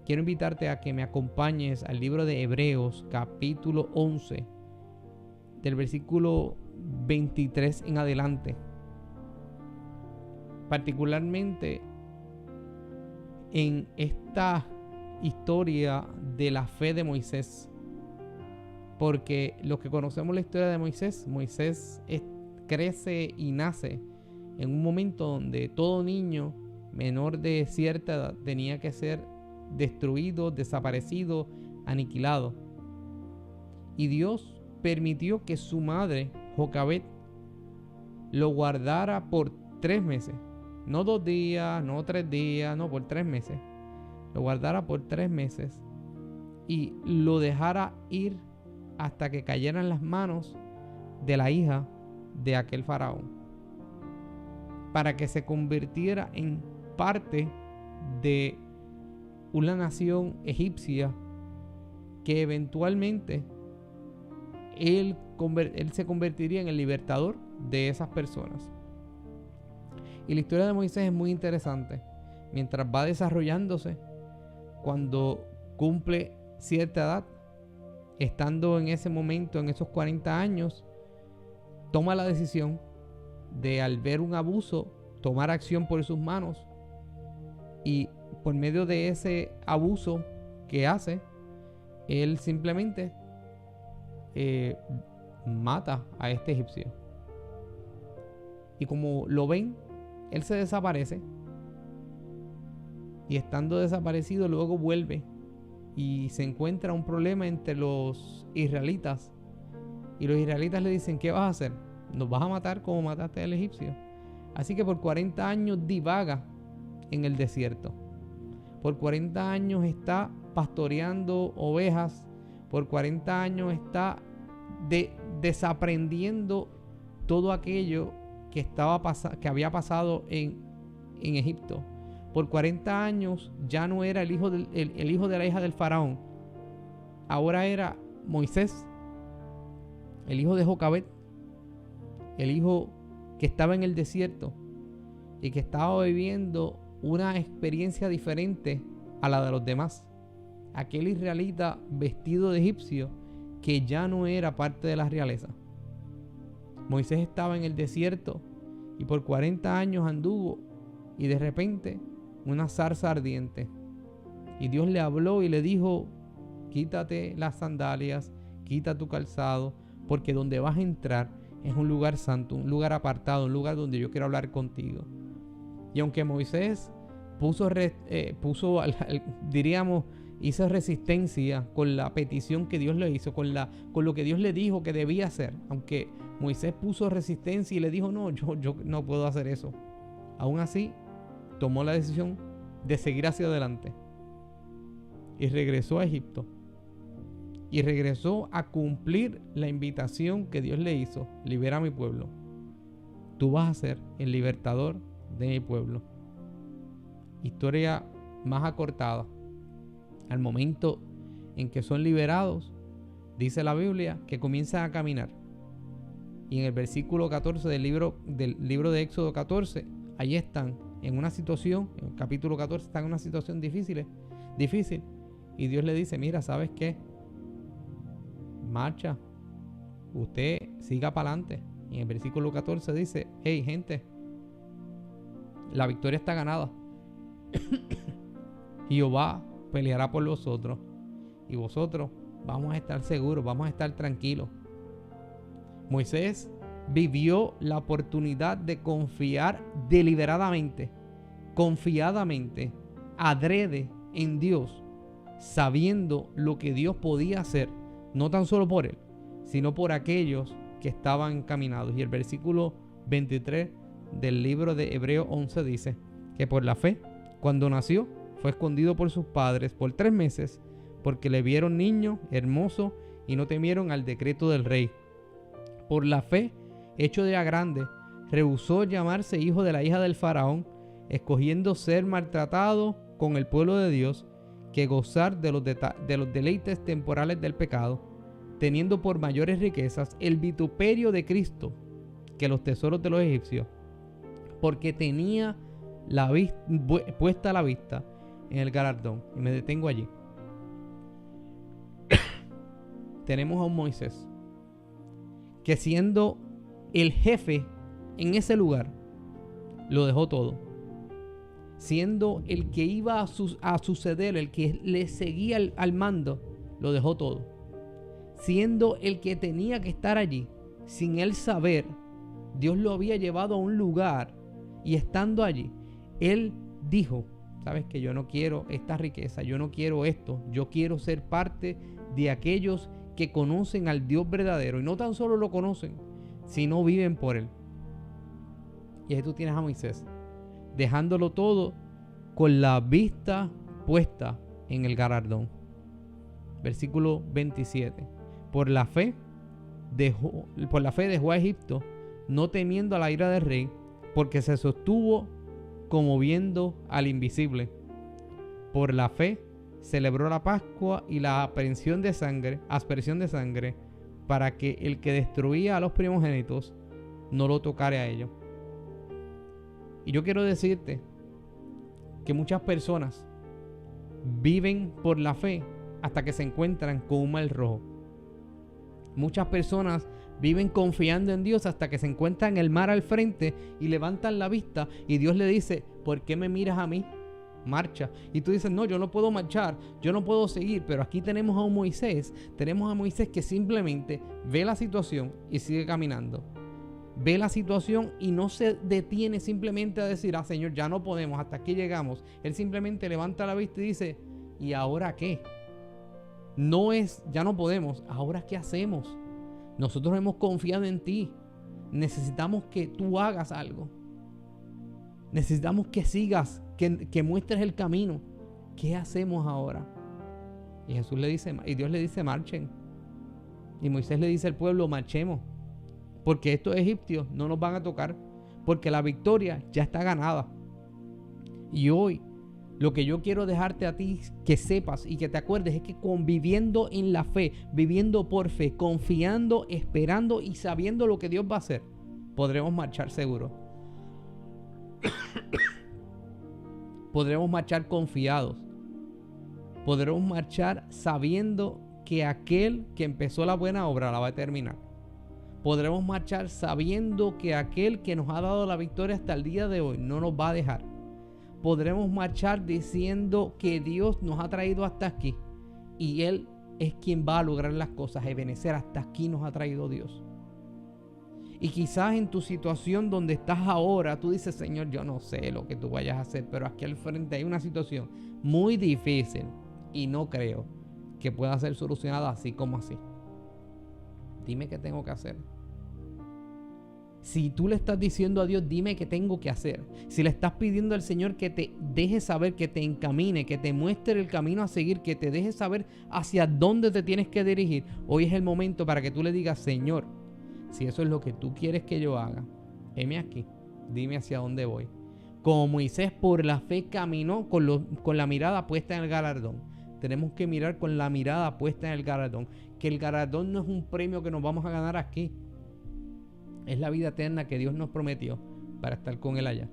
quiero invitarte a que me acompañes al libro de Hebreos, capítulo 11, del versículo 23 en adelante. Particularmente en esta historia de la fe de Moisés. Porque los que conocemos la historia de Moisés, crece y nace en un momento donde todo niño menor de cierta edad tenía que ser destruido, desaparecido, aniquilado. Y Dios permitió que su madre, Jocabet, lo guardara por 3 meses. No 2 días, no 3 días, no, por 3 meses. Lo guardara por 3 meses y lo dejara ir hasta que cayera en las manos de la hija de aquel faraón, para que se convirtiera en parte de una nación egipcia que eventualmente él se convertiría en el libertador de esas personas. Y la historia de Moisés es muy interesante. Mientras va desarrollándose, cuando cumple cierta edad, estando en ese momento, en esos 40 años, toma la decisión de, al ver un abuso, tomar acción por sus manos, y por medio de ese abuso que hace, él simplemente mata a este egipcio. Y como lo ven, él se desaparece, y estando desaparecido luego vuelve y se encuentra un problema entre los israelitas. Y los israelitas le dicen: ¿qué vas a hacer? ¿Nos vas a matar como mataste al egipcio? Así que por 40 años divaga en el desierto. Por 40 años está pastoreando ovejas. Por 40 años está desaprendiendo todo aquello que había pasado en Egipto. Por 40 años ya no era el hijo de la hija del faraón. Ahora era Moisés, el hijo de Jocabet, el hijo que estaba en el desierto y que estaba viviendo una experiencia diferente a la de los demás. Aquel israelita vestido de egipcio que ya no era parte de la realeza. Moisés estaba en el desierto y por 40 años anduvo, y de repente una zarza ardiente. Y Dios le habló y le dijo: quítate las sandalias, quita tu calzado, porque donde vas a entrar es un lugar santo, un lugar apartado, un lugar donde yo quiero hablar contigo. Y aunque Moisés hizo resistencia con la petición que Dios le hizo, con lo que Dios le dijo que debía hacer, aunque Moisés puso resistencia y le dijo: no, yo no puedo hacer eso, aún así tomó la decisión de seguir hacia adelante y regresó a Egipto. Y regresó a cumplir la invitación que Dios le hizo: libera a mi pueblo. Tú vas a ser el libertador de mi pueblo. Historia más acortada. Al momento en que son liberados, dice la Biblia que comienzan a caminar. Y en el versículo 14 del libro de Éxodo 14, allí están en una situación, en el capítulo 14 están en una situación difícil. Y Dios le dice: mira, ¿sabes qué? Marcha, usted siga para adelante. Y en el versículo 14 dice: hey, gente, la victoria está ganada. Jehová peleará por vosotros, y vosotros vamos a estar seguros, vamos a estar tranquilos. Moisés vivió la oportunidad de confiar deliberadamente, confiadamente, adrede en Dios, sabiendo lo que Dios podía hacer, no tan solo por él, sino por aquellos que estaban encaminados. Y el versículo 23 del libro de Hebreos 11 dice que por la fe, cuando nació, fue escondido por sus padres por 3 meses, porque le vieron niño, hermoso, y no temieron al decreto del rey. Por la fe, hecho ya grande, rehusó llamarse hijo de la hija del faraón, escogiendo ser maltratado con el pueblo de Dios, que gozar de los deleites temporales del pecado, teniendo por mayores riquezas el vituperio de Cristo que los tesoros de los egipcios, porque tenía puesta la vista en el galardón, y me detengo allí. Tenemos a un Moisés que, siendo el jefe en ese lugar, lo dejó todo. Siendo el que iba a suceder, el que le seguía al mando, lo dejó todo. Siendo el que tenía que estar allí, sin él saber, Dios lo había llevado a un lugar, y estando allí, él dijo: sabes que yo no quiero esta riqueza, yo no quiero esto, yo quiero ser parte de aquellos que conocen al Dios verdadero, y no tan solo lo conocen, sino viven por él. Y ahí tú tienes a Moisés, dejándolo todo con la vista puesta en el galardón. Versículo 27. Por la fe dejó a Egipto, no temiendo a la ira del rey, porque se sostuvo como viendo al invisible. Por la fe celebró la Pascua y la aspersión de sangre, para que el que destruía a los primogénitos no lo tocara a ellos. Y yo quiero decirte que muchas personas viven por la fe hasta que se encuentran con un mar rojo. Muchas personas viven confiando en Dios hasta que se encuentran el mar al frente y levantan la vista y Dios le dice: ¿por qué me miras a mí? Marcha. Y tú dices: no, yo no puedo marchar, yo no puedo seguir. Pero aquí tenemos a Moisés que simplemente ve la situación y sigue caminando. Ve la situación y no se detiene simplemente a decir: ah, Señor, ya no podemos, hasta aquí llegamos. Él simplemente levanta la vista y dice: ¿y ahora qué? No es, ya no podemos, ¿ahora qué hacemos? Nosotros hemos confiado en ti. Necesitamos que tú hagas algo. Necesitamos que sigas, que muestres el camino. ¿Qué hacemos ahora? Y Dios le dice: marchen. Y Moisés le dice al pueblo: marchemos, porque estos egipcios no nos van a tocar, porque la victoria ya está ganada. Y hoy lo que yo quiero dejarte a ti que sepas y que te acuerdes es que conviviendo en la fe, viviendo por fe, confiando, esperando y sabiendo lo que Dios va a hacer, podremos marchar seguros. Podremos marchar confiados. Podremos marchar sabiendo que aquel que empezó la buena obra la va a terminar. Podremos marchar sabiendo que aquel que nos ha dado la victoria hasta el día de hoy no nos va a dejar. Podremos marchar diciendo que Dios nos ha traído hasta aquí y Él es quien va a lograr las cosas. Ebenecer, hasta aquí nos ha traído Dios. Y quizás en tu situación donde estás ahora, tú dices: Señor, yo no sé lo que tú vayas a hacer, pero aquí al frente hay una situación muy difícil y no creo que pueda ser solucionada así como así. Dime qué tengo que hacer. Si tú le estás diciendo a Dios: dime qué tengo que hacer. Si le estás pidiendo al Señor que te deje saber, que te encamine, que te muestre el camino a seguir, que te deje saber hacia dónde te tienes que dirigir, hoy es el momento para que tú le digas: Señor, si eso es lo que tú quieres que yo haga, heme aquí, dime hacia dónde voy. Como Moisés por la fe caminó con la mirada puesta en el galardón. Tenemos que mirar con la mirada puesta en el galardón. Que el galardón no es un premio que nos vamos a ganar aquí. Es la vida eterna que Dios nos prometió para estar con Él allá.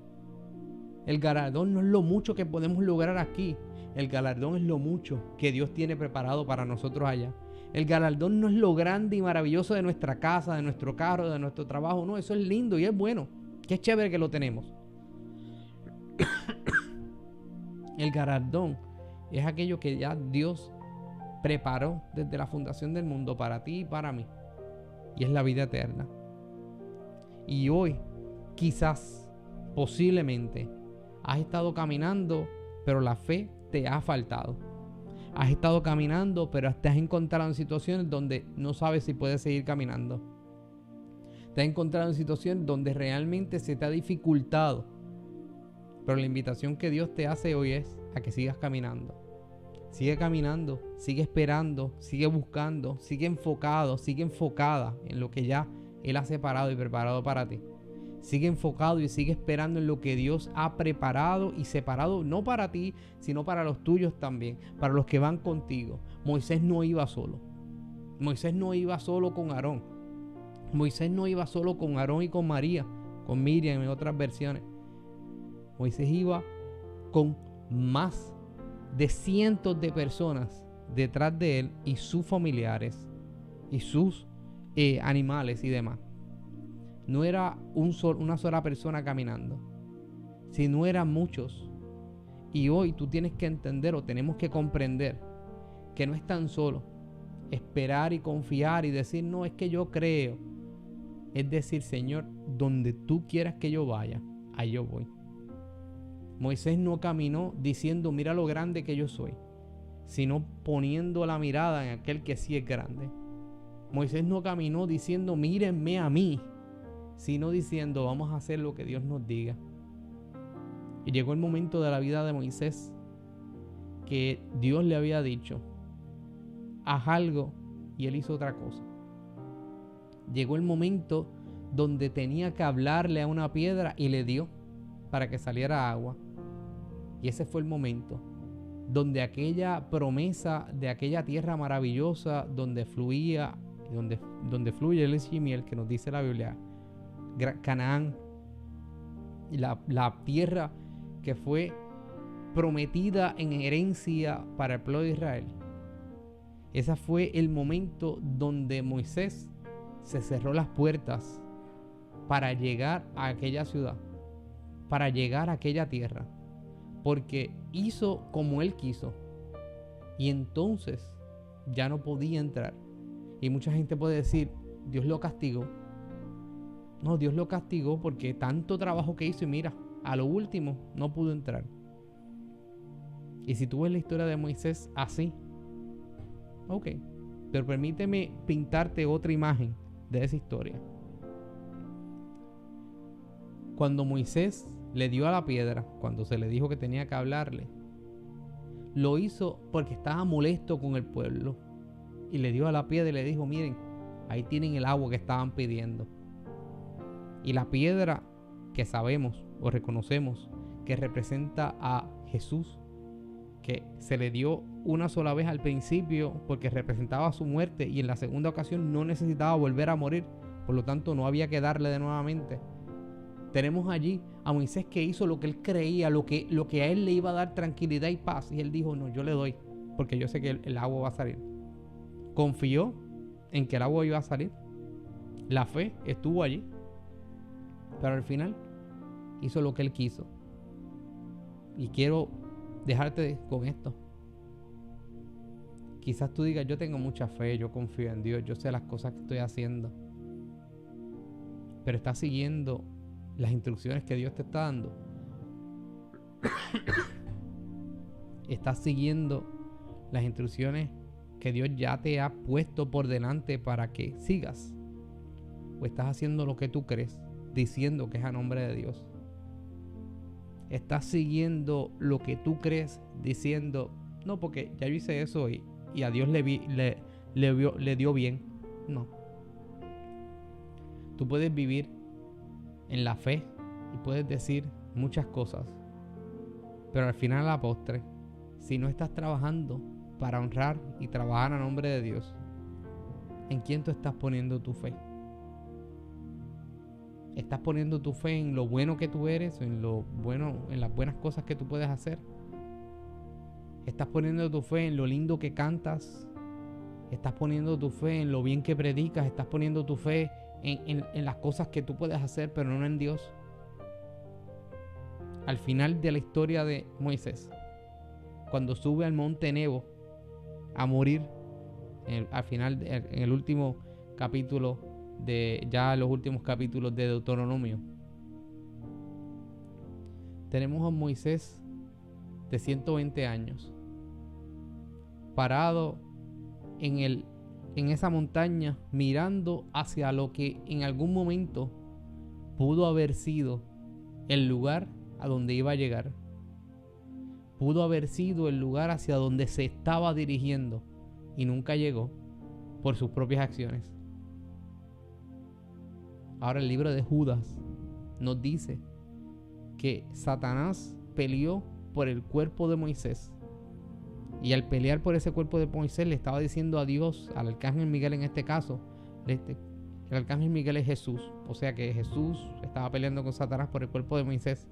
El galardón no es lo mucho que podemos lograr aquí. El galardón es lo mucho que Dios tiene preparado para nosotros allá. El galardón no es lo grande y maravilloso de nuestra casa, de nuestro carro, de nuestro trabajo. No, eso es lindo y es bueno. Qué chévere que lo tenemos. El galardón es aquello que ya Dios preparó desde la fundación del mundo para ti y para mí. Y es la vida eterna. Y hoy, quizás, posiblemente, has estado caminando, pero la fe te ha faltado. Has estado caminando, pero te has encontrado en situaciones donde no sabes si puedes seguir caminando. Te has encontrado en situaciones donde realmente se te ha dificultado. Pero la invitación que Dios te hace hoy es a que sigas caminando. Sigue caminando, sigue esperando, sigue buscando, sigue enfocado, sigue enfocada en lo que ya Él ha separado y preparado para ti. Sigue enfocado y sigue esperando en lo que Dios ha preparado y separado, no para ti, sino para los tuyos también, para los que van contigo. Moisés no iba solo. Moisés no iba solo con Aarón. Moisés no iba solo con Aarón y con María, con Miriam en otras versiones. Moisés iba con más de cientos de personas detrás de él y sus familiares y sus animales y demás. No era una sola persona caminando, sino eran muchos. Y hoy tú tienes que entender, o tenemos que comprender, que no es tan solo esperar y confiar y decir, no, es que yo creo. Es decir, Señor, donde tú quieras que yo vaya, ahí yo voy. Moisés no caminó diciendo, mira lo grande que yo soy, sino poniendo la mirada en aquel que sí es grande. Moisés no caminó diciendo, mírenme a mí, sino diciendo, vamos a hacer lo que Dios nos diga. Y llegó el momento de la vida de Moisés que Dios le había dicho, haz algo, y él hizo otra cosa. Llegó el momento donde tenía que hablarle a una piedra y le dio para que saliera agua. Y ese fue el momento donde aquella promesa de aquella tierra maravillosa donde fluía, donde fluye leche y miel, que nos dice la Biblia, Canaán, la tierra que fue prometida en herencia para el pueblo de Israel. Ese fue el momento donde Moisés se cerró las puertas para llegar a aquella ciudad, para llegar a aquella tierra, porque hizo como él quiso y entonces ya no podía entrar. Y mucha gente puede decir, Dios lo castigó. No, Dios lo castigó porque tanto trabajo que hizo y mira, a lo último no pudo entrar. Y si tú ves la historia de Moisés así, ok, pero permíteme pintarte otra imagen de esa historia. Cuando Moisés le dio a la piedra, cuando se le dijo que tenía que hablarle, lo hizo porque estaba molesto con el pueblo. Y le dio a la piedra y le dijo, miren, ahí tienen el agua que estaban pidiendo. Y la piedra que sabemos o reconocemos que representa a Jesús, que se le dio una sola vez al principio porque representaba su muerte y en la segunda ocasión no necesitaba volver a morir, por lo tanto no había que darle de nuevamente. Tenemos allí a Moisés que hizo lo que él creía, lo que a él le iba a dar tranquilidad y paz, y él dijo, no, yo le doy porque yo sé que el agua va a salir. Confió en que el agua iba a salir, la fe estuvo allí, pero al final hizo lo que él quiso. Y quiero dejarte con esto. Quizás tú digas, yo tengo mucha fe, yo confío en Dios, yo sé las cosas que estoy haciendo, pero estás siguiendo las instrucciones que Dios te está dando. Estás siguiendo las instrucciones que Dios ya te ha puesto por delante para que sigas, o estás haciendo lo que tú crees, diciendo que es a nombre de Dios. Estás siguiendo lo que tú crees, diciendo, no, porque ya yo hice eso y a Dios le dio bien. No. Tú puedes vivir en la fe y puedes decir muchas cosas, pero al final, a la postre, si no estás trabajando para honrar y trabajar a nombre de Dios, ¿en quién tú estás poniendo tu fe? ¿Estás poniendo tu fe en lo bueno que tú eres, en las buenas cosas que tú puedes hacer? ¿Estás poniendo tu fe en lo lindo que cantas? ¿Estás poniendo tu fe en lo bien que predicas? ¿Estás poniendo tu fe en las cosas que tú puedes hacer, pero no en Dios? Al final de la historia de Moisés, cuando sube al monte Nebo a morir, al final, en el último capítulo los últimos capítulos de Deuteronomio, tenemos a Moisés de 120 años parado en esa montaña, mirando hacia lo que en algún momento pudo haber sido el lugar a donde iba a llegar, pudo haber sido el lugar hacia donde se estaba dirigiendo, y nunca llegó por sus propias acciones. Ahora el libro de Judas nos dice que Satanás peleó por el cuerpo de Moisés, y al pelear por ese cuerpo de Moisés le estaba diciendo a Dios, al arcángel Miguel en este caso, el arcángel Miguel es Jesús, o sea que Jesús estaba peleando con Satanás por el cuerpo de Moisés.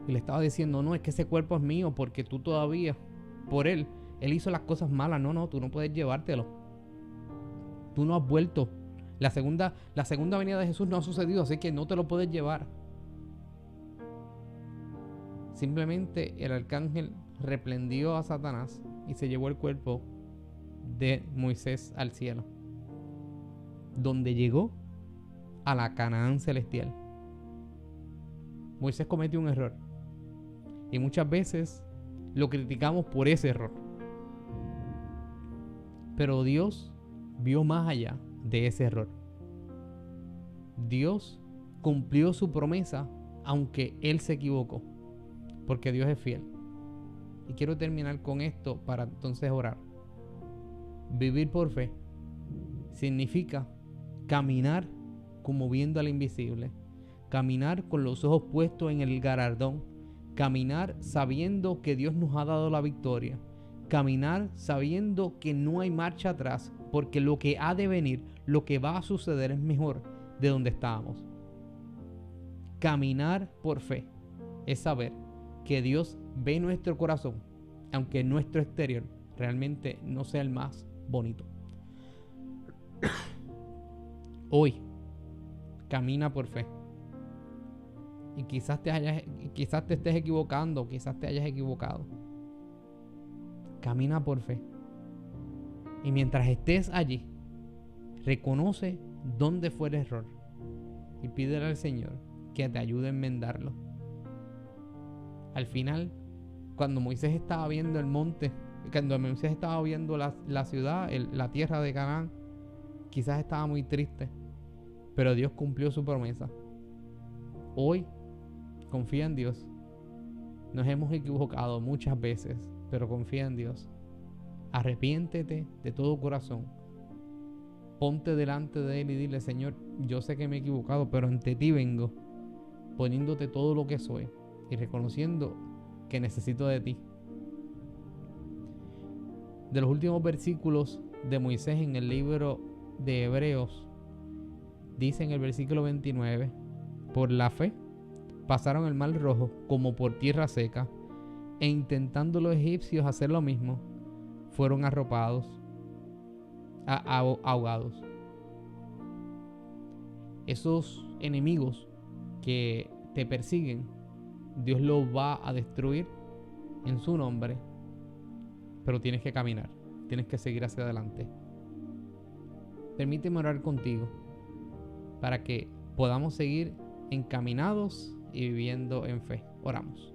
Y le estaba diciendo, no, es que ese cuerpo es mío porque tú todavía, por él hizo las cosas malas. No, tú no puedes llevártelo. Tú no has vuelto. La segunda venida de Jesús no ha sucedido, así que no te lo puedes llevar. Simplemente el arcángel reprendió a Satanás y se llevó el cuerpo de Moisés al cielo, donde llegó a la Canaán celestial. Moisés cometió un error y muchas veces lo criticamos por ese error. Pero Dios vio más allá de ese error. Dios cumplió su promesa aunque él se equivocó, porque Dios es fiel. Y quiero terminar con esto para entonces orar. Vivir por fe significa caminar como viendo al invisible, caminar con los ojos puestos en el galardón, caminar sabiendo que Dios nos ha dado la victoria, caminar sabiendo que no hay marcha atrás, porque lo que ha de venir, lo que va a suceder es mejor de donde estábamos. Caminar por fe es saber que Dios ve nuestro corazón, aunque nuestro exterior realmente no sea el más bonito. Hoy, camina por fe. Y quizás te estés equivocando, quizás te hayas equivocado. Camina por fe. Y mientras estés allí, reconoce dónde fue el error y pídele al Señor que te ayude a enmendarlo. Al final, cuando Moisés estaba viendo el monte, cuando Moisés estaba viendo la ciudad, la tierra de Canaán, quizás estaba muy triste, pero Dios cumplió su promesa. Hoy, confía en Dios. Nos hemos equivocado muchas veces, pero confía en Dios. Arrepiéntete de todo corazón. Ponte delante de Él y dile: Señor, yo sé que me he equivocado, pero ante ti vengo, poniéndote todo lo que soy y reconociendo que necesito de ti. De los últimos versículos de Moisés en el libro de Hebreos, dice en el versículo 29: por la fe pasaron el mar rojo como por tierra seca, e intentando los egipcios hacer lo mismo, fueron ahogados. Esos enemigos que te persiguen, Dios los va a destruir en su nombre, pero tienes que caminar, tienes que seguir hacia adelante. Permíteme orar contigo para que podamos seguir encaminados y viviendo en fe. Oramos.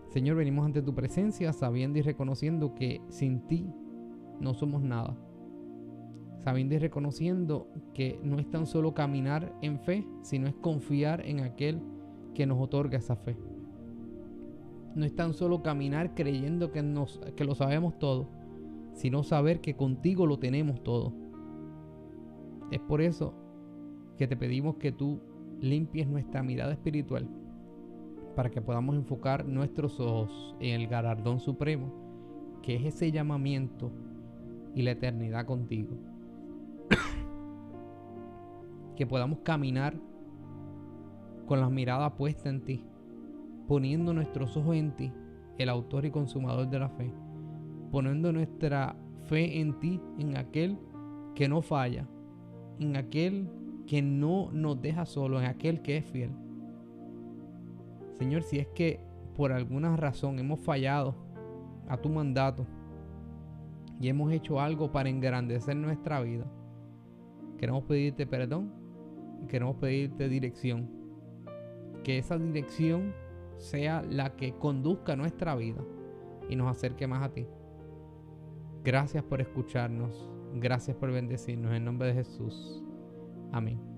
Señor, venimos ante tu presencia sabiendo y reconociendo que sin ti no somos nada. Sabiendo y reconociendo que no es tan solo caminar en fe, sino es confiar en aquel que nos otorga esa fe. No es tan solo caminar creyendo que lo sabemos todo, sino saber que contigo lo tenemos todo. Es por eso que te pedimos que tú limpies nuestra mirada espiritual, para que podamos enfocar nuestros ojos en el galardón supremo, que es ese llamamiento y la eternidad contigo. Que podamos caminar con la mirada puesta en ti, poniendo nuestros ojos en ti, el autor y consumador de la fe, poniendo nuestra fe en ti, en aquel que no falla, en aquel que no nos deja solos, en aquel que es fiel. Señor, si es que por alguna razón hemos fallado a tu mandato y hemos hecho algo para engrandecer nuestra vida, queremos pedirte perdón y queremos pedirte dirección. Que esa dirección sea la que conduzca nuestra vida y nos acerque más a ti. Gracias por escucharnos. Gracias por bendecirnos. En nombre de Jesús. Amén.